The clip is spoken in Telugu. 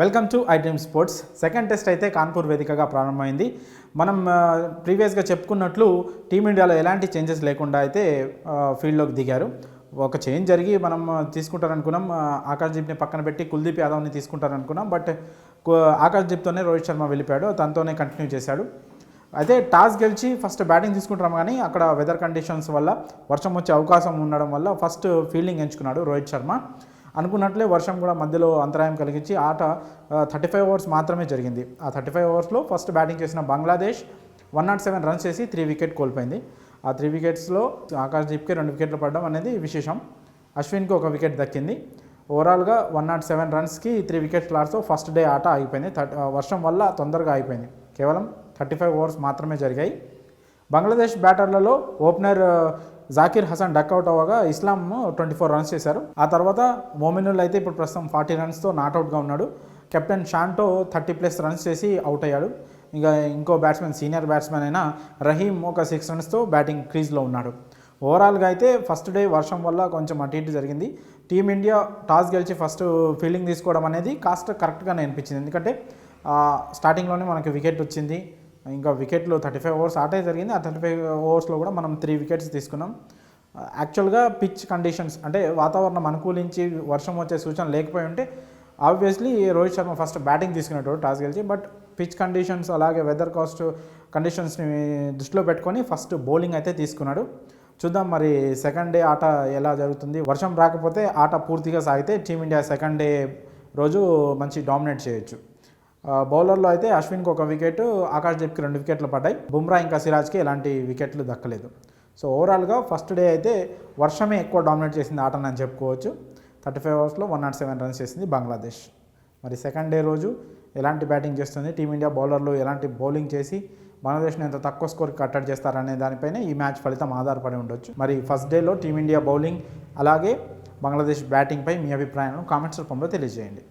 Welcome to I dream sports. Second test అయితే కాన్పూర్ వేదికగా ప్రారంభమైంది. మనం ప్రీవియస్గా చెప్పుకున్నట్లు టీమిండియాలో ఎలాంటి చేంజెస్ లేకుండా అయితే ఫీల్డ్లోకి దిగారు. ఒక చేంజ్ జరిగి మనం తీసుకుంటారనుకున్నాం, ఆకాశ్దీప్ని పక్కన పెట్టి కుల్దీప్ యాదవ్ని తీసుకుంటారనుకున్నాం. బట్ ఆకాశ్దీప్తోనే రోహిత్ శర్మ వెళ్ళిపోయాడు, తనతోనే కంటిన్యూ చేశాడు. అయితే టాస్ గెలిచి ఫస్ట్ బ్యాటింగ్ తీసుకుంటాం, కానీ అక్కడ వెదర్ కండిషన్స్ వల్ల వర్షం వచ్చే అవకాశం ఉండడం వల్ల ఫస్ట్ ఫీల్డింగ్ ఎంచుకున్నాడు రోహిత్ శర్మ. అనుకున్నట్లే వర్షం కూడా మధ్యలో అంతరాయం కలిగించి ఆట 35 ఓవర్స్ మాత్రమే జరిగింది. ఆ 35 ఓవర్స్లో ఫస్ట్ బ్యాటింగ్ చేసిన బంగ్లాదేశ్ 107 రన్స్ చేసి 3 వికెట్ కోల్పోయింది. ఆ 3 వికెట్స్లో ఆకాశ్దీప్కి 2 వికెట్లు పడడం అనేది విశేషం. అశ్విన్కి 1 వికెట్ దక్కింది. ఓవరాల్గా 107 రన్స్కి 3 వికెట్స్ లాస్తో ఫస్ట్ డే ఆట ఆగిపోయింది. వర్షం వల్ల తొందరగా అయిపోయింది. కేవలం 35 ఓవర్స్ మాత్రమే జరిగాయి. బంగ్లాదేశ్ బ్యాటర్లలో ఓపెనర్ జాకిర్ హసన్ డక్అవుట్ అవ్వగా ఇస్లాం 24 రన్స్ చేశారు. ఆ తర్వాత మోమినుల్ అయితే ఇప్పుడు ప్రస్తుతం 40 రన్స్తో నాట్అవుట్గా ఉన్నాడు. కెప్టెన్ షాంటో 30+ రన్స్ చేసి అవుట్ అయ్యాడు. ఇంకా ఇంకో బ్యాట్స్మెన్, సీనియర్ బ్యాట్స్మెన్ అయిన రహీం 6 రన్స్తో బ్యాటింగ్ క్రీజ్లో ఉన్నాడు. ఓవరాల్గా అయితే ఫస్ట్ డే వర్షం వల్ల కొంచెం అటు ఇటు జరిగింది. టీమిండియా టాస్ గెలిచి ఫస్ట్ ఫీల్డింగ్ తీసుకోవడం అనేది కాస్త కరెక్ట్గానే అనిపించింది. ఎందుకంటే స్టార్టింగ్లోనే మనకి వికెట్ వచ్చింది. ఇంకా వికెట్లు 35 ఓవర్స్ ఆటే జరిగింది. ఆ 35 ఓవర్స్లో కూడా మనం 3 వికెట్స్ తీసుకున్నాం. యాక్చువల్గా పిచ్ కండిషన్స్ అంటే వాతావరణం అనుకూలించి వర్షం వచ్చే సూచన లేకపోయి ఉంటే obviously Rohit Sharma first batting తీసుకునేటోడు టాస్ గెలిచి. బట్ పిచ్ కండిషన్స్ అలాగే వెదర్ కండిషన్స్ని దృష్టిలో పెట్టుకొని ఫస్ట్ బౌలింగ్ అయితే తీసుకున్నాడు. చూద్దాం మరి సెకండ్ డే ఆట ఎలా జరుగుతుంది. వర్షం రాకపోతే ఆట పూర్తిగా సాగితే టీమిండియా సెకండ్ డే రోజు మంచి డామినేట్ చేయొచ్చు. బౌలర్లో అయితే అశ్విన్కి 1 వికెట్, ఆకాశ్దీప్కి 2 వికెట్లు పడ్డాయి. బుమ్రా ఇంకా సిరాజ్కి ఎలాంటి వికెట్లు దక్కలేదు. సో ఓవరాల్గా ఫస్ట్ డే అయితే వర్షమే ఎక్కువ డామినేట్ చేసింది ఆటని అని చెప్పుకోవచ్చు. 35 ఓవర్స్లో 107 రన్స్ చేసింది బంగ్లాదేశ్. మరి సెకండ్ డే రోజు ఎలాంటి బ్యాటింగ్ చేస్తుంది, టీమిండియా బౌలర్లు ఎలాంటి బౌలింగ్ చేసి బంగ్లాదేశ్ని ఎంత తక్కువ స్కోర్కి కట్టడి చేస్తారనే దానిపైన ఈ మ్యాచ్ ఫలితం ఆధారపడి ఉండొచ్చు. మరి ఫస్ట్ డేలో టీమిండియా బౌలింగ్ అలాగే బంగ్లాదేశ్ బ్యాటింగ్పై మీ అభిప్రాయాలను కామెంట్స్ రూపంలో తెలియజేయండి.